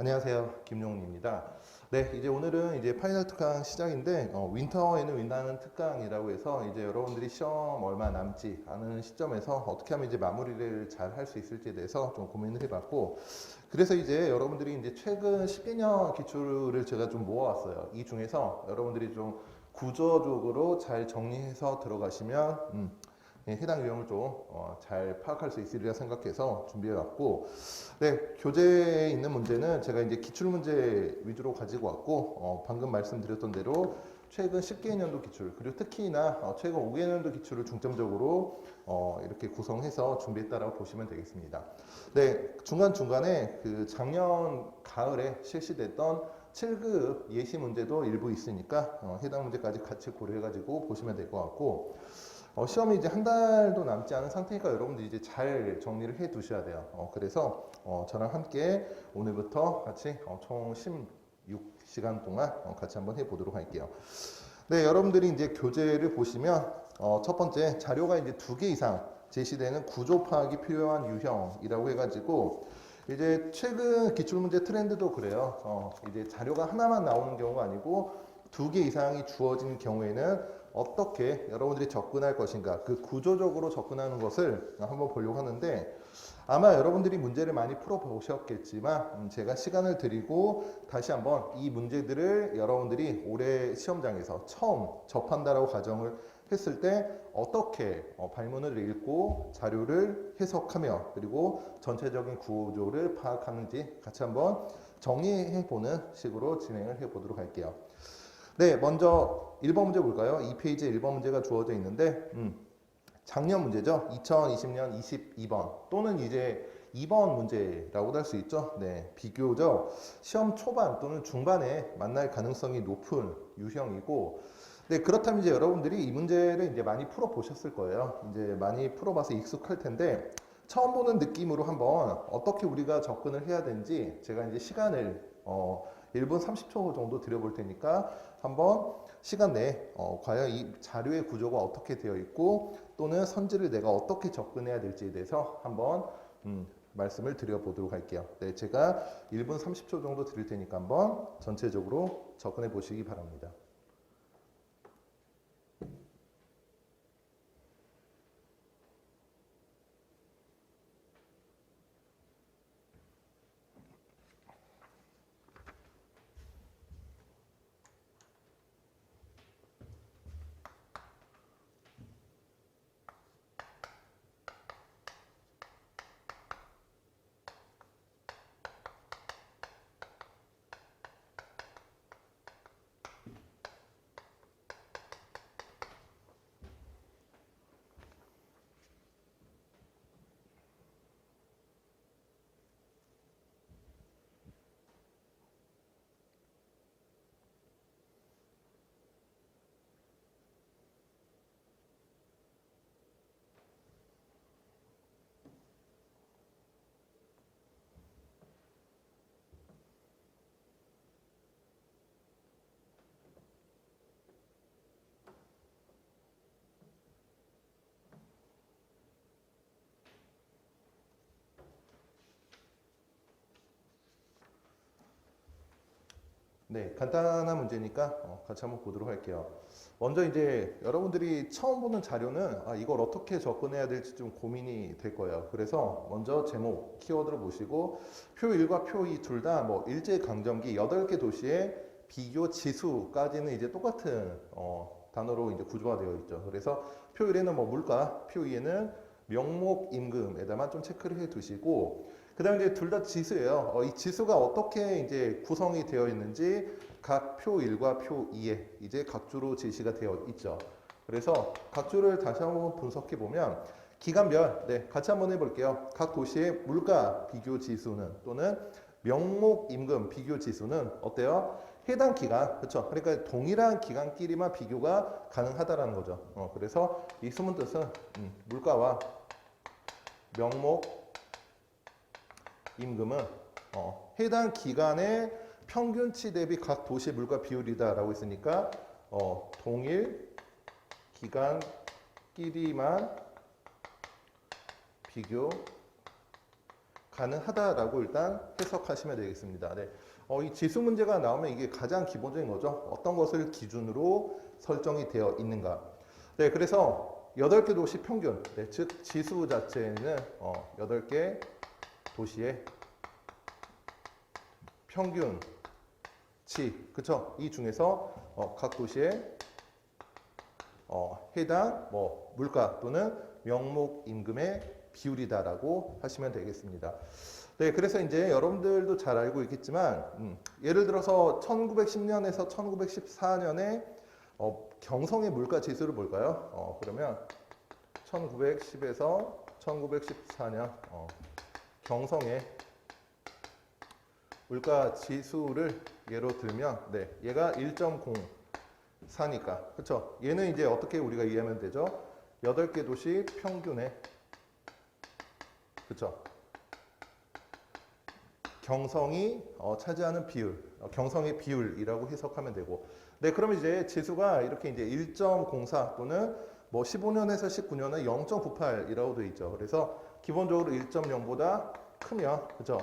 안녕하세요. 김용훈입니다. 네, 이제 오늘은 이제 파이널 특강 시작인데, 윈터에는 윈다는 특강이라고 해서 이제 여러분들이 시험 얼마 남지 않은 시점에서 어떻게 하면 이제 마무리를 잘 할 수 있을지에 대해서 좀 고민을 해봤고, 그래서 이제 여러분들이 이제 최근 10개년 기출을 제가 좀 모아왔어요. 이 중에서 여러분들이 좀 구조적으로 잘 정리해서 들어가시면, 해당 유형을 좀 잘 파악할 수 있으리라 생각해서 준비해왔고, 네, 교재에 있는 문제는 제가 이제 기출문제 위주로 가지고 왔고, 방금 말씀드렸던 대로 최근 10개년도 기출, 그리고 특히나 최근 5개년도 기출을 중점적으로 이렇게 구성해서 준비했다라고 보시면 되겠습니다. 네, 중간중간에 그 작년 가을에 실시됐던 7급 예시 문제도 일부 있으니까 해당 문제까지 같이 고려해가지고 보시면 될 것 같고, 시험이 이제 한 달도 남지 않은 상태니까 여러분들이 이제 잘 정리를 해 두셔야 돼요. 그래서 저랑 함께 오늘부터 같이 총 16시간 동안 같이 한번 해보도록 할게요. 네, 여러분들이 이제 교재를 보시면 첫 번째 자료가 이제 2개 이상 제시되는 구조 파악이 필요한 유형이라고 해가지고 이제 최근 기출문제 트렌드도 그래요. 이제 자료가 하나만 나오는 경우가 아니고 2개 이상이 주어진 경우에는 어떻게 여러분들이 접근할 것인가, 그 구조적으로 접근하는 것을 한번 보려고 하는데, 아마 여러분들이 문제를 많이 풀어보셨겠지만 제가 시간을 드리고 다시 한번 이 문제들을 여러분들이 올해 시험장에서 처음 접한다라고 가정을 했을 때 어떻게 발문을 읽고 자료를 해석하며 그리고 전체적인 구조를 파악하는지 같이 한번 정리해보는 식으로 진행을 해보도록 할게요. 네, 먼저 1번 문제 볼까요? 2페이지에 1번 문제가 주어져 있는데, 작년 문제죠. 2020년 22번 또는 이제 2번 문제라고도 할 수 있죠. 네, 비교적 시험 초반 또는 중반에 만날 가능성이 높은 유형이고, 네, 그렇다면 이제 여러분들이 이 문제를 이제 많이 풀어 보셨을 거예요. 이제 많이 풀어봐서 익숙할 텐데, 처음 보는 느낌으로 한번 어떻게 우리가 접근을 해야 되는지 제가 이제 시간을 1분 30초 정도 드려볼 테니까 한번 시간 내에 과연 이 자료의 구조가 어떻게 되어 있고 또는 선지를 내가 어떻게 접근해야 될지에 대해서 한번 말씀을 드려보도록 할게요. 네, 제가 1분 30초 정도 드릴 테니까 한번 전체적으로 접근해 보시기 바랍니다. 네, 간단한 문제니까 같이 한번 보도록 할게요. 먼저 이제 여러분들이 처음 보는 자료는 이걸 어떻게 접근해야 될지 좀 고민이 될 거예요. 그래서 먼저 제목, 키워드를 보시고 표 1과 표 2 둘 다 뭐 일제강점기 8개 도시의 비교 지수까지는 이제 똑같은 단어로 이제 구조화 되어 있죠. 그래서 표 1에는 뭐 물가, 표 2에는 명목 임금에다만 좀 체크를 해 두시고 그 다음에 이제 둘 다 지수예요. 이 지수가 어떻게 이제 구성이 되어 있는지 각 표 1과 표 2에 이제 각주로 제시가 되어 있죠. 그래서 각주를 다시 한번 분석해 보면 기간별, 네, 같이 한번 해볼게요. 각 도시의 물가 비교 지수는 또는 명목 임금 비교 지수는 어때요? 해당 기간, 그렇죠? 그러니까 동일한 기간끼리만 비교가 가능하다라는 거죠. 그래서 이 숨은 뜻은 물가와 명목 임금은 해당 기간의 평균치 대비 각 도시의 물가 비율이다라고 했으니까 동일 기간끼리만 비교 가능하다라고 일단 해석하시면 되겠습니다. 네. 이 지수 문제가 나오면 이게 가장 기본적인 거죠. 어떤 것을 기준으로 설정이 되어 있는가. 네, 그래서 8개 도시 평균, 네, 즉 지수 자체는 8개 도시의 평균치, 그쵸? 이 중에서 각 도시의 해당 물가 또는 명목 임금의 비율이다라고 하시면 되겠습니다. 네, 그래서 이제 여러분들도 잘 알고 있겠지만, 예를 들어서 1910년에서 1914년에 경성의 물가 지수를 볼까요? 그러면 1910에서 1914년 경성의 물가 지수를 예로 들면, 네, 얘가 1.04니까, 그렇죠? 얘는 이제 어떻게 우리가 이해하면 되죠? 8개 도시 평균의, 그렇죠? 경성이 차지하는 비율, 경성의 비율이라고 해석하면 되고, 네, 그러면 이제 지수가 이렇게 이제 1.04 또는 15년에서 19년은 0.98이라고 되어 있죠. 그래서 기본적으로 1.0보다 크면, 그죠?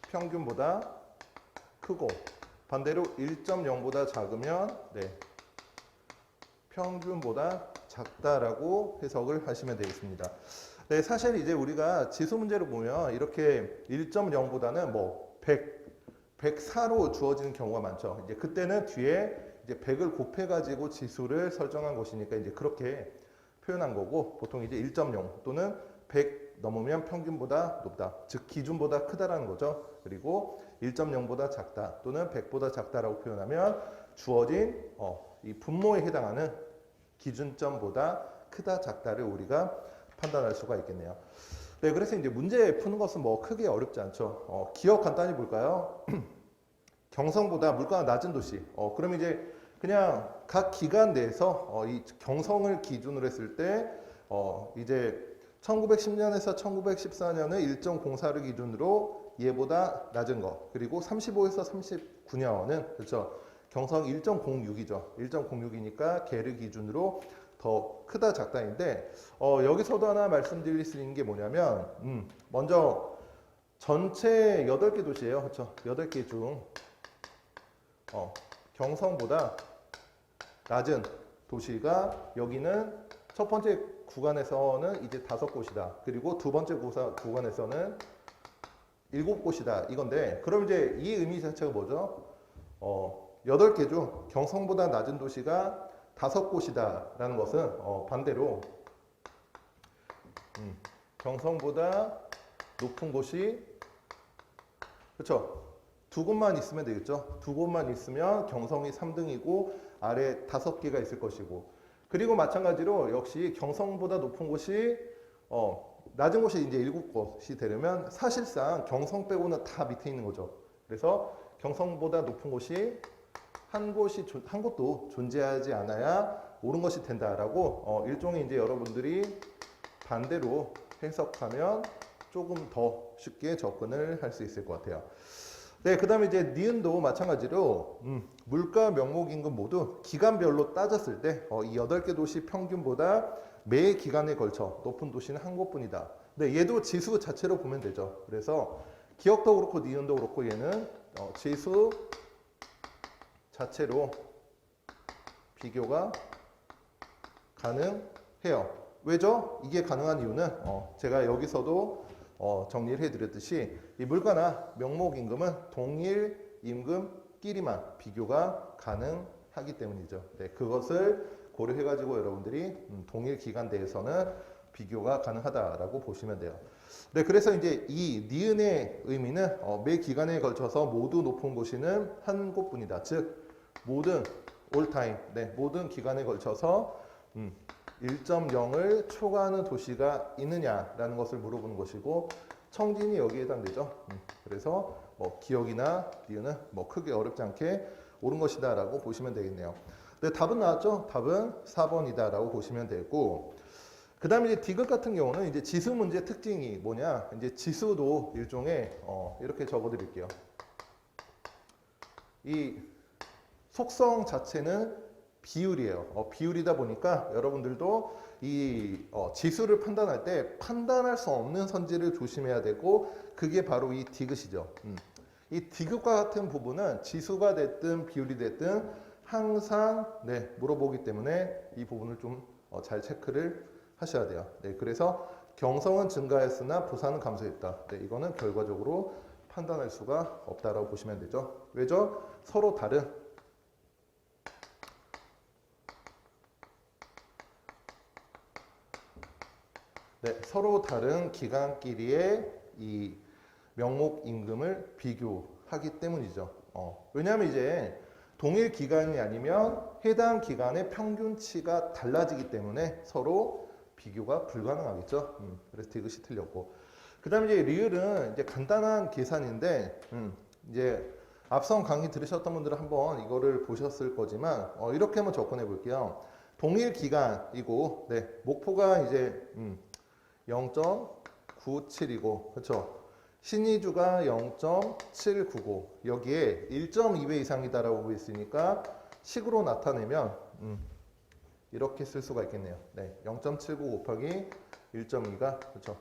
평균보다 크고, 반대로 1.0보다 작으면, 네, 평균보다 작다라고 해석을 하시면 되겠습니다. 네, 사실 이제 우리가 지수 문제를 보면 이렇게 1.0보다는 104로 주어지는 경우가 많죠. 이제 그때는 뒤에 이제 100을 곱해가지고 지수를 설정한 것이니까 이제 그렇게 표현한 거고, 보통 이제 1.0 또는 100 넘으면 평균보다 높다, 즉 기준보다 크다라는 거죠. 그리고 1.0보다 작다 또는 100보다 작다라고 표현하면 주어진 이 분모에 해당하는 기준점보다 크다 작다를 우리가 판단할 수가 있겠네요. 네, 그래서 이제 문제 푸는 것은 크게 어렵지 않죠. 기억 간단히 볼까요? 경성보다 물가가 낮은 도시. 그럼 이제 그냥 각 기간 내에서 이 경성을 기준으로 했을 때 이제 1910년에서 1914년은 1.04를 기준으로 얘보다 낮은 거, 그리고 35에서 39년은 그렇죠. 경성 1.06이죠. 1.06이니까 걔를 기준으로 더 크다 작다인데, 여기서도 하나 말씀드릴 수 있는 게 뭐냐면, 먼저 전체 8개 도시예요. 그렇죠? 8개 중 경성보다 낮은 도시가 여기는 첫 번째 구간에서는 이제 5곳이다. 그리고 두 번째 구간에서는 7곳이다. 이건데, 그럼 이제 이 의미 자체가 뭐죠? 8개 중 경성보다 낮은 도시가 5곳이다 라는 것은 반대로 경성보다 높은 곳이, 그렇죠? 2곳만 있으면 되겠죠. 2곳만 있으면 경성이 3등이고 아래 5개가 있을 것이고, 그리고 마찬가지로 역시 경성보다 높은 곳이 낮은 곳이 이제 7곳이 되려면 사실상 경성 빼고는 다 밑에 있는 거죠. 그래서 경성보다 높은 곳이 한 곳도 존재하지 않아야 옳은 것이 된다라고 일종의 이제 여러분들이 반대로 해석하면 조금 더 쉽게 접근을 할 수 있을 것 같아요. 네, 그 다음에 이제 니은도 마찬가지로 물가, 명목, 임금 모두 기간별로 따졌을 때 이 8개 도시 평균보다 매 기간에 걸쳐 높은 도시는 한 곳뿐이다. 네, 얘도 지수 자체로 보면 되죠. 그래서 기억도 그렇고 니은도 그렇고 얘는 지수 자체로 비교가 가능해요. 왜죠? 이게 가능한 이유는 제가 여기서도 정리를 해드렸듯이 이 물가나 명목임금은 동일 임금끼리만 비교가 가능하기 때문이죠. 네, 그것을 고려해가지고 여러분들이 동일 기간대에서는 비교가 가능하다라고 보시면 돼요. 네, 그래서 이제 이 니은의 의미는 매 기간에 걸쳐서 모두 높은 곳이는 한 곳뿐이다. 즉 모든 올타임, 네, 모든 기간에 걸쳐서 1.0을 초과하는 도시가 있느냐라는 것을 물어보는 것이고, 청진이 여기에 해당되죠. 그래서 기억이나 니은은 크게 어렵지 않게 옳은 것이다라고 보시면 되겠네요. 네, 답은 나왔죠? 답은 4번이다라고 보시면 되고, 그 다음에 이제 디귿 같은 경우는 이제 지수 문제 특징이 뭐냐? 이제 지수도 일종의 이렇게 적어드릴게요. 이 속성 자체는 비율이에요. 비율이다 보니까 여러분들도 이 지수를 판단할 때 판단할 수 없는 선지를 조심해야 되고 그게 바로 이 디귿이죠. 이 디귿과 같은 부분은 지수가 됐든 비율이 됐든 항상 네, 물어보기 때문에 이 부분을 좀 잘 체크를 하셔야 돼요. 네, 그래서 경성은 증가했으나 부산은 감소했다. 네, 이거는 결과적으로 판단할 수가 없다라고 보시면 되죠. 왜죠? 서로 다른 네, 서로 다른 기간끼리의 이 명목 임금을 비교하기 때문이죠. 왜냐하면 이제 동일 기간이 아니면 해당 기간의 평균치가 달라지기 때문에 서로 비교가 불가능하겠죠. 그래서 디귿이 틀렸고. 그 다음에 이제 리을은 이제 간단한 계산인데, 이제 앞선 강의 들으셨던 분들은 한번 이거를 보셨을 거지만, 이렇게 한번 접근해 볼게요. 동일 기간이고, 네, 목표가 이제 0.97이고, 그렇죠? 신의주가 0.799 여기에 1.2배 이상이다라고 있으니까 식으로 나타내면 이렇게 쓸 수가 있겠네요. 네, 0.79 곱하기 1.2가 그렇죠?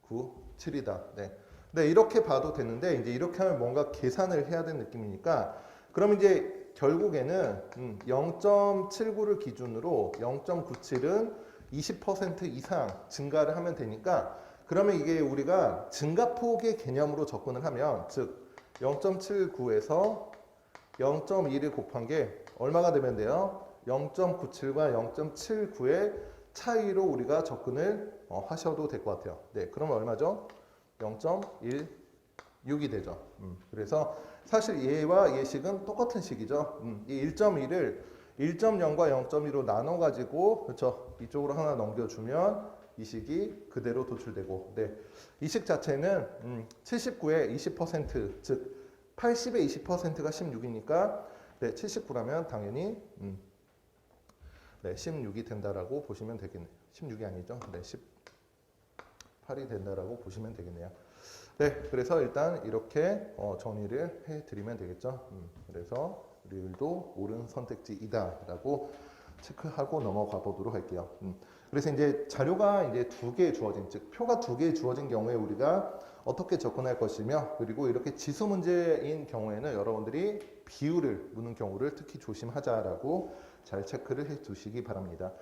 0.97이다. 네. 네, 이렇게 봐도 되는데 이제 이렇게 하면 뭔가 계산을 해야 되는 느낌이니까 그럼 이제 결국에는 0.79를 기준으로 0.97은 20% 이상 증가를 하면 되니까 그러면 이게 우리가 증가폭의 개념으로 접근을 하면 즉 0.79에서 0.1을 곱한 게 얼마가 되면 돼요? 0.97과 0.79의 차이로 우리가 접근을 하셔도 될 것 같아요. 네, 그러면 얼마죠? 0.16이 되죠. 그래서 사실 얘와 얘식은 똑같은 식이죠. 이 1.1을 1.0과 0.2로 나눠 가지고 그렇죠? 이쪽으로 하나 넘겨주면 이 식이 그대로 도출되고 네. 이 식 자체는 79의 20% 즉 80의 20%가 16이니까 네, 79라면 당연히 네, 16이 된다라고 보시면 되겠네요. 16이 아니죠. 네, 18이 된다라고 보시면 되겠네요. 네, 그래서 일단 이렇게 정리를 해드리면 되겠죠. 그래서 리을도 옳은 선택지이다라고 체크하고 넘어가 보도록 할게요. 그래서 이제 자료가 이제 두 개 주어진, 즉 표가 두 개 주어진 경우에 우리가 어떻게 접근할 것이며 그리고 이렇게 지수 문제인 경우에는 여러분들이 비율을 묻는 경우를 특히 조심하자라고 잘 체크를 해 두시기 바랍니다.